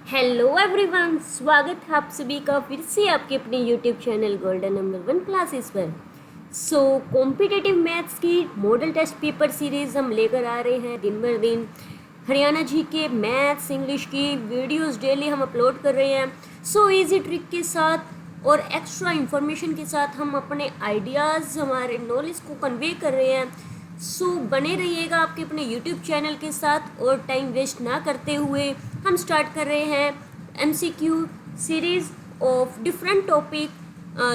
Hello everyone, स्वागत है आप सभी का फिर से आपके अपने YouTube channel golden number 1 classes पर। कॉम्पिटिटिव मैथ्स की मॉडल टेस्ट पेपर सीरीज़ हम लेकर आ रहे हैं। दिन भर दिन हरियाणा जी के मैथ्स इंग्लिश की वीडियोस डेली हम अपलोड कर रहे हैं। इजी ट्रिक के साथ और एक्स्ट्रा इंफॉर्मेशन के साथ हम अपने आइडियाज़, हमारे नॉलेज को कन्वे कर रहे हैं। बने रहिएगा आपके अपने यूट्यूब चैनल के साथ और टाइम वेस्ट ना करते हुए हम स्टार्ट कर रहे हैं MCQ series of different topic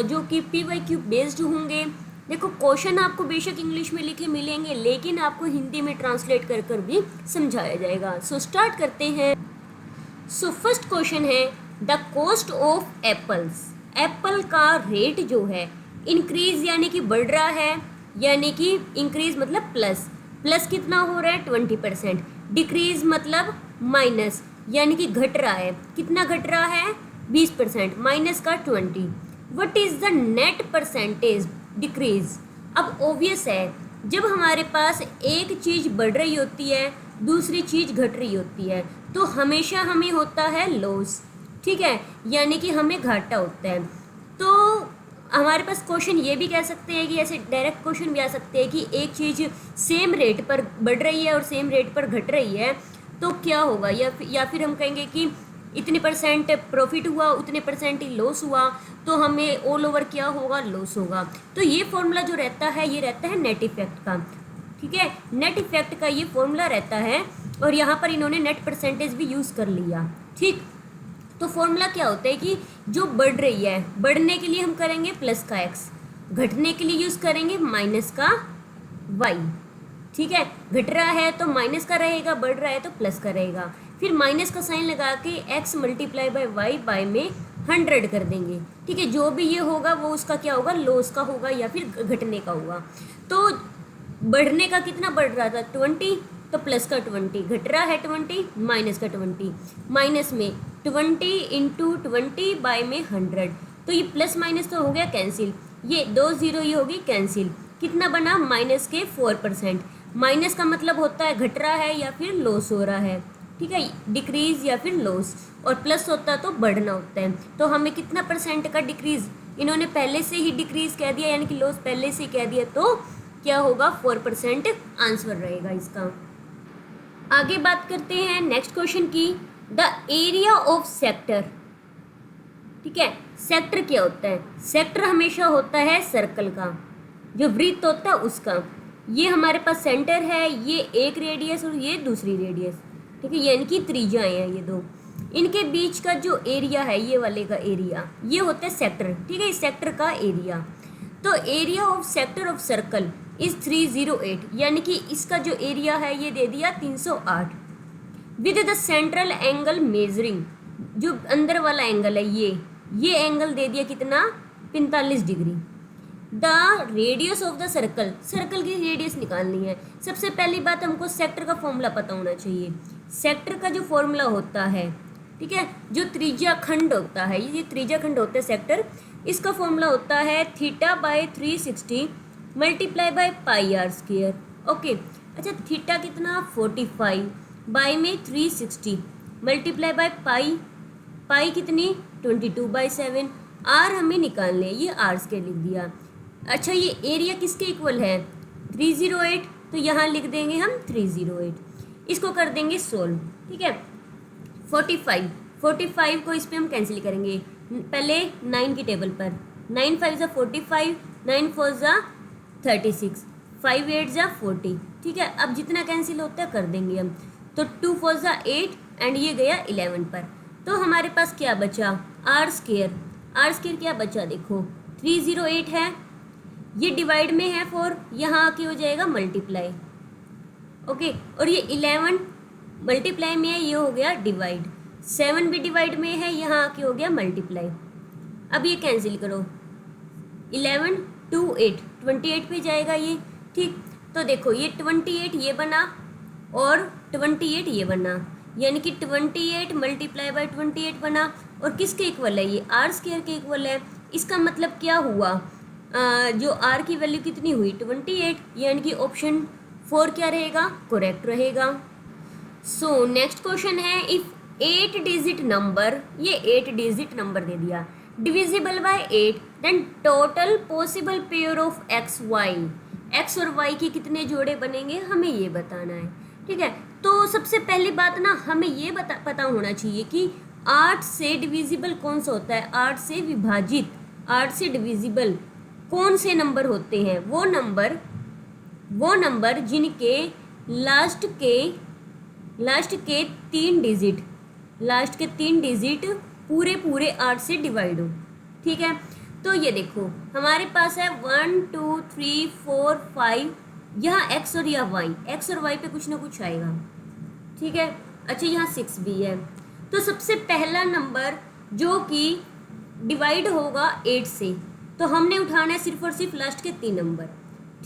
जो कि PYQ बेस्ड होंगे। देखो, क्वेश्चन आपको बेशक इंग्लिश में लिखे मिलेंगे, लेकिन आपको हिंदी में ट्रांसलेट कर कर भी समझाया जाएगा। स्टार्ट करते हैं। फर्स्ट क्वेश्चन है, the cost of apples. Apple का रेट जो है इंक्रीज यानी कि बढ़ रहा है, यानी कि इंक्रीज मतलब प्लस कितना हो रहा है 20%। डिक्रीज मतलब माइनस यानी कि घट रहा है। कितना घट रहा है 20%, माइनस का 20। What is the net percentage decrease. अब ऑब्वियस है, जब हमारे पास एक चीज़ बढ़ रही होती है दूसरी चीज़ घट रही होती है तो हमेशा हमें होता है लॉस, ठीक है, यानी कि हमें घाटा होता है। तो हमारे पास क्वेश्चन ये भी कह सकते हैं कि ऐसे डायरेक्ट क्वेश्चन भी आ सकते हैं कि एक चीज़ सेम रेट पर बढ़ रही है और सेम रेट पर घट रही है तो क्या होगा, या फिर हम कहेंगे कि इतने परसेंट प्रॉफिट हुआ उतने परसेंट ही लॉस हुआ, तो हमें ऑल ओवर क्या होगा, लॉस होगा। तो ये फॉर्मूला जो रहता है ये रहता है नेट इफेक्ट का, ठीक है, नेट इफेक्ट का ये फॉर्मूला रहता है। और यहाँ पर इन्होंने नेट परसेंटेज भी यूज़ कर लिया, ठीक। तो फॉर्मूला क्या होता है कि जो बढ़ रही है, बढ़ने के लिए हम करेंगे प्लस का x, घटने के लिए यूज़ करेंगे माइनस का y, ठीक है। घट रहा है तो माइनस का रहेगा, बढ़ रहा है तो प्लस का रहेगा। फिर माइनस का साइन लगा के x multiply by y by में 100 कर देंगे, ठीक है। जो भी ये होगा वो उसका क्या होगा, लॉस का होगा या फिर घटने का होगा। तो बढ़ने का कितना बढ़ रहा था 20, तो प्लस का 20, घट रहा है 20, माइनस का 20, माइनस में 20 इंटू 20 बाय में 100। तो ये प्लस माइनस तो हो गया कैंसिल, ये 2 0 ये होगी कैंसिल। कितना बना माइनस के 4%। माइनस का मतलब होता है घट रहा है या फिर लॉस हो रहा है, ठीक है, डिक्रीज या फिर लॉस। और प्लस होता तो बढ़ना होता है। तो हमें कितना परसेंट का डिक्रीज, इन्होंने पहले से ही डिक्रीज कह दिया यानी कि लॉस पहले से कह दिया, तो क्या होगा 4% आंसर रहेगा इसका। आगे बात करते हैं नेक्स्ट क्वेश्चन की, द एरिया ऑफ सेक्टर, ठीक है। सेक्टर क्या होता है, सेक्टर हमेशा होता है सर्कल का, जो वृत्त होता है उसका। ये हमारे पास सेंटर है, ये एक रेडियस और ये दूसरी रेडियस, ठीक है, यानी कि त्रिज्याएं हैं ये दो। इनके बीच का जो एरिया है, ये वाले का एरिया, ये होता है सेक्टर, ठीक है, इस सेक्टर का एरिया। तो area of sector of circle is 308, यानी कि इसका जो एरिया है ये दे दिया 308। With the central angle measuring, जो अंदर वाला एंगल है ये एंगल दे दिया कितना 45 degree. The radius of the circle, circle की रेडियस निकालनी है। सबसे पहली बात हमको सेक्टर का फॉर्मूला पता होना चाहिए। सेक्टर का जो फॉर्मूला होता है, ठीक है, जो त्रिज्या खंड होता है, ये त्रिज्या खंड होता है सेक्टर, इसका फॉर्मूला होता है theta by 360 multiply by pi r square. Okay, अच्छा, थीटा कितना 45 बाय में 360 मल्टीप्लाई बाय पाई कितनी 22/7। आर हमें निकालने, ये आर स्क्वायर लिख दिया। अच्छा, ये एरिया किसके इक्वल है 308, तो यहाँ लिख देंगे हम 308। इसको कर देंगे सोल्व, ठीक है। 45 को इस पर हम कैंसिल करेंगे, पहले 9 की टेबल पर, 9 5 ज़ा 45, 9 4 ज़ा 36, 5 8 ज़ा 40, ठीक है। अब जितना कैंसिल होता है कर देंगे हम, तो 2 4 ज़ा 8 एंड ये गया 11 पर। तो हमारे पास क्या बचा आर स्क्वायर क्या बचा, देखो 308 है, ये डिवाइड में है 4, यहाँ आके हो जाएगा मल्टीप्लाई, ओके। और ये 11 मल्टीप्लाई में है, ये हो गया डिवाइड, 7 भी डिवाइड में है, यहाँ आके हो गया मल्टीप्लाई। अब ये कैंसिल करो, 11 2 8 28 पे जाएगा ये, ठीक। तो देखो ये 28 ये बना और 28 ये बना, यानी कि 28 मल्टीप्लाई बाय 28 बना। और किसके इक्वल है, ये आर स्क्वायर के इक्वल है। इसका मतलब क्या हुआ, जो आर की वैल्यू कितनी हुई 28, यानी कि ऑप्शन 4 क्या रहेगा, करेक्ट रहेगा। नेक्स्ट क्वेश्चन है, इफ 8 डिजिट नंबर, ये 8 डिजिट नंबर दे दिया, divisible by 8, then total possible pair of x y, x और वाई के कितने जोड़े बनेंगे हमें ये बताना है। ठीक है, तो सबसे पहली बात ना हमें ये पता होना चाहिए कि 8 से डिविजिबल कौन सा होता है, 8 से विभाजित, 8 से डिविजिबल कौन से नंबर होते हैं, वो नंबर जिनके लास्ट के 3 डिजिट पूरे 8 से डिवाइड हो। ठीक है, तो ये देखो हमारे पास है 1 2 3 4 5, यहाँ एक्स और यहाँ वाई, एक्स और वाई पे कुछ ना कुछ आएगा। ठीक है, अच्छा यहाँ 6 भी है। तो सबसे पहला नंबर जो कि डिवाइड होगा 8 से, तो हमने उठाना है सिर्फ और सिर्फ लास्ट के 3 नंबर।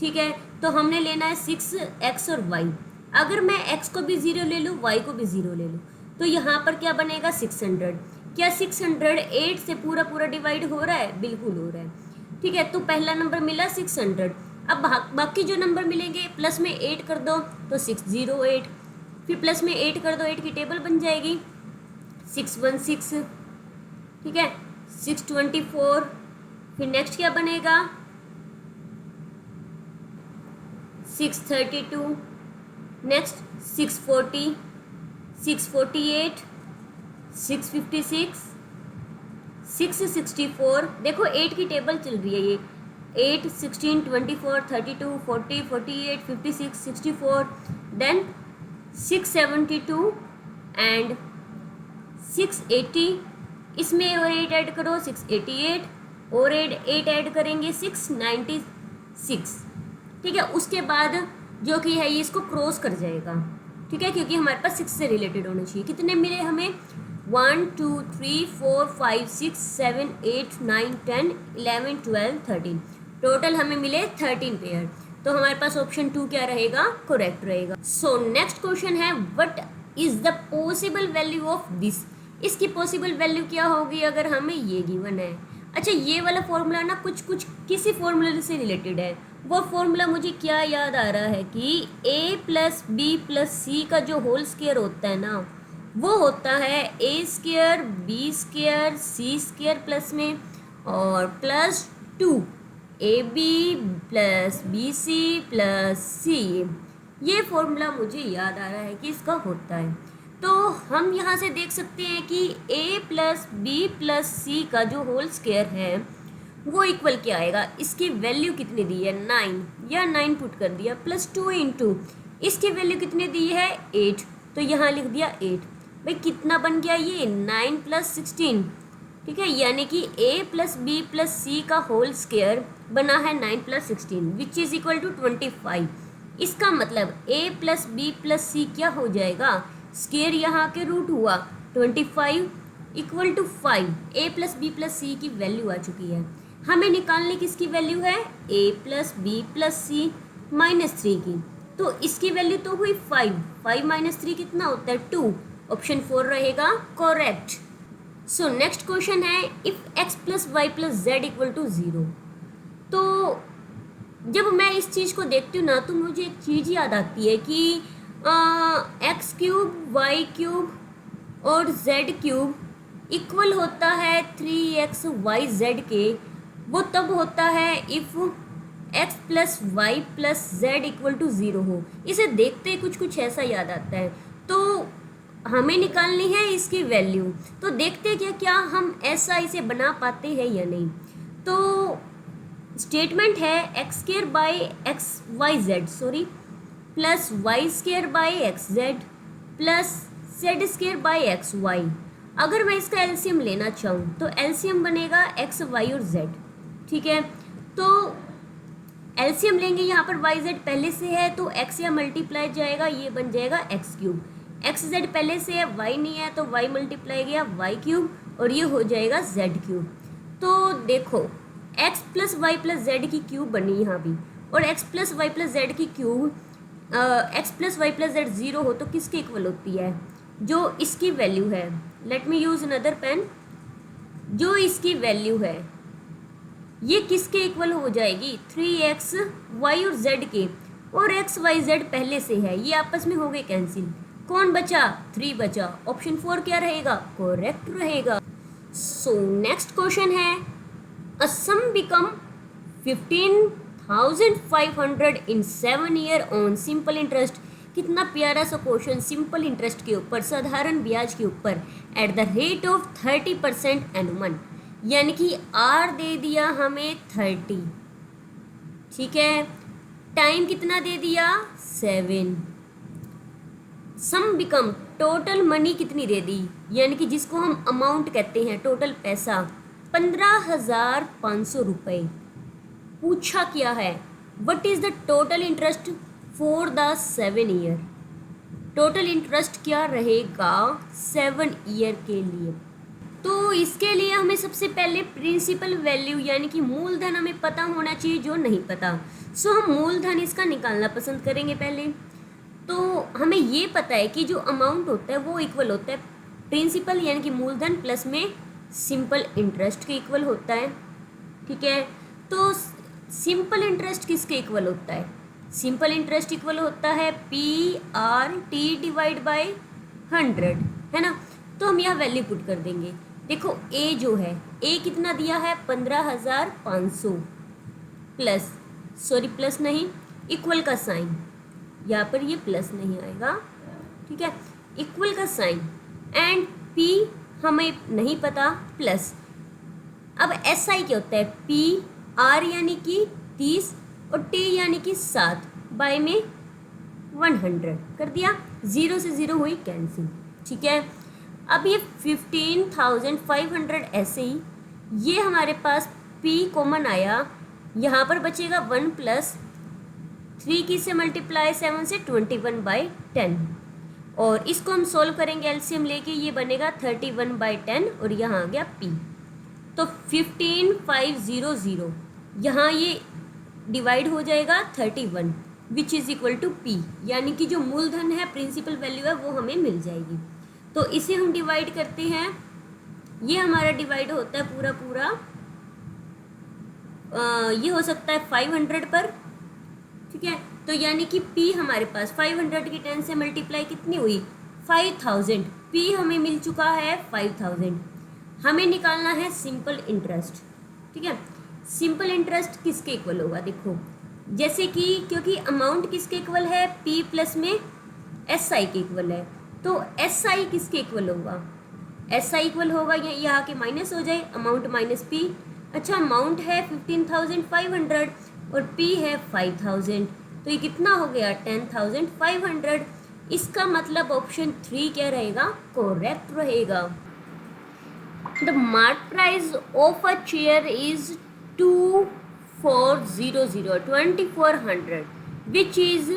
ठीक है, तो हमने लेना है 6 एक्स और वाई। अगर मैं एक्स को भी 0 ले लूँ, वाई को भी 0 ले लूँ, तो यहाँ पर क्या बनेगा 600। क्या 600 8 से पूरा डिवाइड हो रहा है? बिल्कुल हो रहा है। ठीक है, तो पहला नंबर मिला 600। अब बाकी जो नंबर मिलेंगे प्लस में 8 कर दो तो 608, फिर प्लस में 8 कर दो, 8 की टेबल बन जाएगी 616। ठीक है, 624, फिर नेक्स्ट क्या बनेगा 632, नेक्स्ट 640, 648, 656, 664। देखो 8 की टेबल चल रही है ये, 8 16 24 32 40 48 56 64, देन 672 एंड 680, इसमें और 8 ऐड करो 688, और 8 ऐड करेंगे 696। ठीक है, उसके बाद जो कि है ये इसको क्रॉस कर जाएगा। ठीक है, क्योंकि हमारे पास 6 से रिलेटेड होना चाहिए। कितने मिले हमें 1 2 3 4 5 6 7 8 9 10 11 12 13, टोटल हमें मिले 13 पेयर। तो हमारे पास ऑप्शन 2 क्या रहेगा, करेक्ट रहेगा। सो नेक्स्ट क्वेश्चन है what is the possible value of this. इसकी पॉसिबल वैल्यू क्या होगी अगर हमें ये गिवन है। अच्छा, ये वाला फॉर्मूला ना कुछ किसी फॉर्मूले से रिलेटेड है। वो फॉर्मूला मुझे क्या याद आ रहा है कि a plus B plus C का जो होल स्क्वायर होता है ना, वो होता है a square B square C square plus में और plus 2ab plus B C plus C. ये फॉर्मूला मुझे याद आ रहा है कि इसका होता है। तो हम यहाँ से देख सकते हैं कि a plus B plus C का जो होल स्क्वायर है वो इक्वल क्या आएगा, इसकी वैल्यू कितनी दी है 9, या 9 पुट कर दिया, प्लस 2 इंटू इसकी वैल्यू कितनी दी है 8, तो यहाँ लिख दिया 8। भाई कितना बन गया ये 9 प्लस 16। ठीक है, यानी कि a plus B plus C का होल स्क्वायर बना है 9 plus 16 which is equal to 25। इसका मतलब a plus B plus C क्या हो जाएगा, स्क्वायर यहाँ के रूट हुआ 25 equal to 5। a plus B plus C की वैल्यू आ चुकी है। हमें निकालने की इसकी वैल्यू है a plus B plus c minus 3 की, तो इसकी वैल्यू तो हुई 5 माइनस 3 कितना होता है 2, ऑप्शन 4 रहेगा करेक्ट। सो नेक्स्ट क्वेश्चन है if x plus Y plus z equal to 0। तो जब मैं इस चीज़ को देखती हूँ ना तो मुझे एक चीज़ याद आती है कि एक्स क्यूब वाई क्यूब और जेड क्यूब इक्वल होता है 3x वाई जेड के। वो तब होता है if x plus Y plus z equal to 0 हो। इसे देखते कुछ ऐसा याद आता है। तो हमें निकालनी है इसकी वैल्यू, तो देखते हैं क्या हम ऐसा इसे बना पाते हैं या नहीं। तो स्टेटमेंट है x square by x y z plus y square by x z plus z square by x y. अगर मैं इसका एलसीएम लेना चाहूँ तो एलसीएम बनेगा एक्स वाई और जेड। ठीक है, तो एलसीएम लेंगे, यहाँ पर वाई जेड पहले से है तो एक्स या मल्टीप्लाई जाएगा, ये बन जाएगा एक्स क्यूब। एक्स जेड पहले से है, वाई नहीं है तो वाई मल्टीप्लाई गया वाई क्यूब और ये हो जाएगा जेड क्यूब। तो देखो X plus Y plus Z की क्यूब बनी यहाँ भी, और X plus Y plus Z की cube X plus Y plus Z 0 हो तो किसके इक्वल होती है, जो इसकी वैल्यू है। Let me use another pen. जो इसकी वैल्यू है ये किसके इक्वल हो जाएगी 3x वाई और जेड के, और एक्स वाई जेड पहले से है, ये आपस में हो गए कैंसिल। कौन बचा? 3 बचा। ऑप्शन 4 क्या रहेगा? करेक्ट रहेगा। सो नेक्स्ट क्वेश्चन है, a sum become 15,500 in 7 year on simple interest. कितना प्यारा सा क्वेश्चन, सिंपल इंटरेस्ट के ऊपर, साधारण ब्याज के ऊपर, एट द रेट ऑफ 30% एनुमन, यानी कि आर दे दिया हमें 30, ठीक है, टाइम कितना दे दिया? 7। सम बिकम, टोटल मनी कितनी दे दी, यानी कि जिसको हम अमाउंट कहते हैं, टोटल पैसा 15,500 रुपये। पूछा क्या है? What is the total interest for the 7 year. Total interest क्या रहेगा 7 ईयर के लिए? तो इसके लिए हमें सबसे पहले प्रिंसिपल वैल्यू यानी कि मूलधन हमें पता होना चाहिए, जो नहीं पता। सो हम मूलधन इसका निकालना पसंद करेंगे पहले। तो हमें ये पता है कि जो अमाउंट होता है वो इक्वल होता है प्रिंसिपल यानी कि मूलधन प्लस में सिंपल इंटरेस्ट के इक्वल होता है, ठीक है। तो सिंपल इंटरेस्ट किसके इक्वल होता है? सिंपल इंटरेस्ट इक्वल होता है PRT डिवाइड बाय 100, है ना। तो हम यहाँ वैल्यू पुट कर देंगे। देखो ए जो है, ए कितना दिया है? 15,500 प्लस, सॉरी प्लस नहीं, इक्वल का साइन, यहाँ पर ये प्लस नहीं आएगा, ठीक है, इक्वल का साइन, एंड पी हमें नहीं पता, प्लस। अब SI क्या होता है? PR यानी कि 30 और T यानी कि 7 बाय में 100 कर दिया, 0 से 0 हुई कैंसिल, ठीक है। अब ये 15,500 ऐसे ही, ये हमारे पास P कॉमन आया, यहाँ पर बचेगा 1 प्लस 3 की से मल्टीप्लाई 7 से 21/10, और इसको हम सोल्व करेंगे एलसीएम लेके, ये बनेगा 31/10 और यहाँ आ गया P। तो 15,500 यहाँ ये डिवाइड हो जाएगा 31 which is equal to P, यानी कि जो मूलधन है प्रिंसिपल वैल्यू है वो हमें मिल जाएगी। तो इसे हम डिवाइड करते हैं, ये हमारा डिवाइड होता है पूरा पूरा, ये हो सकता है 500 पर, ठीक है। तो यानी कि P हमारे पास 500 की 10 से मल्टीप्लाई कितनी हुई? 5,000। P हमें मिल चुका है 5,000। हमें निकालना है सिंपल इंटरेस्ट, ठीक है। सिंपल इंटरेस्ट किसके इक्वल होगा? देखो जैसे कि क्योंकि अमाउंट किसके इक्वल है? P प्लस में SI के इक्वल है, तो SI किसके इक्वल होगा? SI इक्वल होगा, यहाँ के माइनस हो जाए, अमाउंट माइनस P। अच्छा, अमाउंट है 15,500 और P है 5,000, तो ये कितना हो गया? 10,500। इसका मतलब ऑप्शन 3 क्या रहेगा? करेक्ट रहेगा। The mark price of a chair is 2400 which is,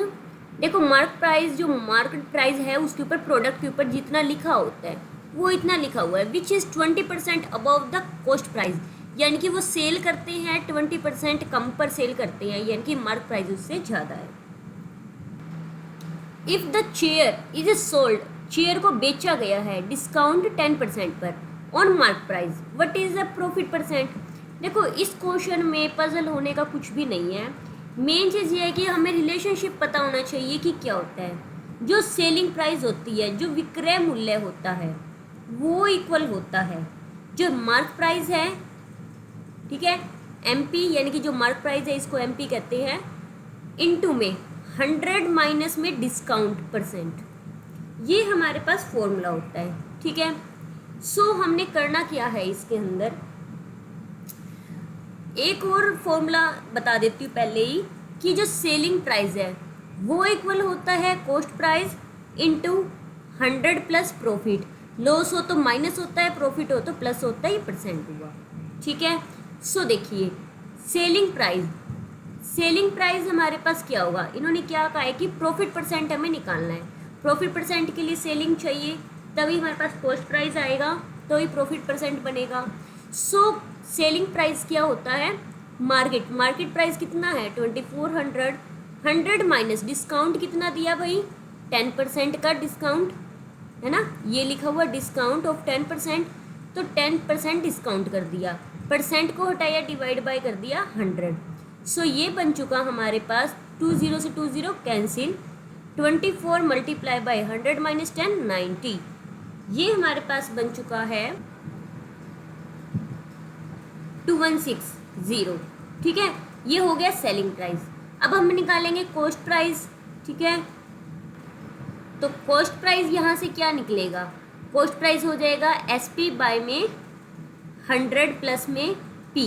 देखो मार्क प्राइस जो मार्केट प्राइस है उसके ऊपर, प्रोडक्ट के ऊपर जितना लिखा होता है वो इतना लिखा हुआ है, which is 20% above the cost price, यानी कि वो सेल करते हैं 20% कम पर सेल करते हैं, यानी कि मार्क प्राइस उससे ज़्यादा है। If the chair is sold, chair को बेचा गया है डिस्काउंट 10% पर on mark price, what is the profit percent. देखो इस क्वेश्चन में पजल होने का कुछ भी नहीं है, मेन चीज़ ये है कि हमें रिलेशनशिप पता होना चाहिए कि क्या होता है। जो सेलिंग प्राइस होती है, जो विक्रय मूल्य होता है, वो इक्वल होता है जो मार्क प्राइस है, ठीक है, MP, यानी कि जो मार्क प्राइस है इसको MP कहते हैं, इनटू में 100 माइनस में डिस्काउंट परसेंट, ये हमारे पास फॉर्मूला होता है, ठीक है। सो हमने करना क्या है इसके अंदर, एक और फॉर्मूला बता देती हूँ पहले ही, कि जो सेलिंग प्राइस है वो इक्वल होता है cost price into 100 plus profit. Loss हो तो माइनस होता है, प्रॉफिट हो तो प्लस होता है, ये परसेंट हुआ, ठीक है। सो देखिए सेलिंग प्राइस हमारे पास क्या होगा, इन्होंने क्या कहा है कि प्रॉफिट परसेंट हमें निकालना है। प्रॉफिट परसेंट के लिए सेलिंग चाहिए, तभी हमारे पास कॉस्ट प्राइस आएगा, तो ही प्रॉफिट परसेंट बनेगा। सो सेलिंग प्राइस क्या होता है? मार्केट प्राइस कितना है? 2400, 100 माइनस डिस्काउंट कितना दिया भाई? 10% का डिस्काउंट है ना, ये लिखा हुआ डिस्काउंट ऑफ 10%, तो 10% डिस्काउंट कर दिया, परसेंट को हटाया, डिवाइड बाय कर दिया 100। सो ये बन चुका हमारे पास 20 से 20 कैंसिल, 24 मल्टीप्लाई बाई 100 माइनस 10 90। ये हमारे पास बन चुका है 2160। ठीक है, ये हो गया सेलिंग प्राइस। अब हम निकालेंगे कॉस्ट प्राइस। ठीक है, तो कॉस्ट प्राइस यहाँ से क्या निकलेगा, कॉस्ट प्राइस हो जाएगा SP बाय में 100 प्लस में P।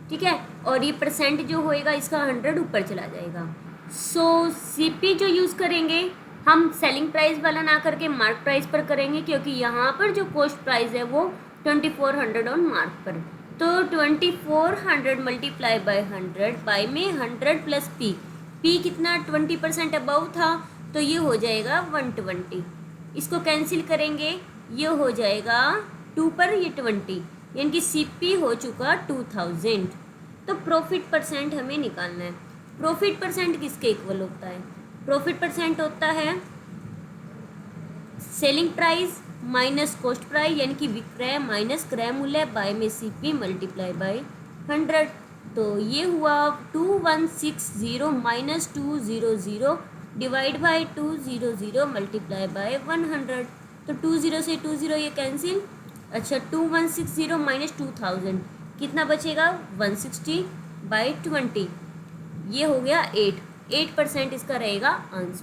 ठीक है, और ये परसेंट जो होएगा इसका 100 ऊपर चला जाएगा। सो CP जो यूज़ करेंगे हम सेलिंग प्राइस वाला ना करके मार्क प्राइस पर करेंगे, क्योंकि यहाँ पर जो कॉस्ट प्राइस है वो 2400 ऑन मार्क पर। तो 2400 मल्टीप्लाई बाय 100 बाय में 100 प्लस P कितना 20% अबव था, तो ये हो जाएगा 120। इसको कैंसिल करेंगे, ये हो जाएगा 2 पर ये 20, यानी कि CP हो चुका 2000। तो प्रॉफिट परसेंट हमें निकालना है। प्रॉफिट परसेंट किसके इक्वल होता है, प्रॉफिट परसेंट होता है selling price minus cost price, यानी कि विक्रय माइनस क्रय मूल्य बाय में CP मल्टीप्लाई बाय 100। तो ये हुआ 2160 minus 200 divide by 200 multiply by 100। तो 20 से 20 ये कैंसिल। अच्छा, 2160 माइनस 2000 कितना बचेगा 160 बाई 20, ये हो गया 8% इसका रहेगा आंसर।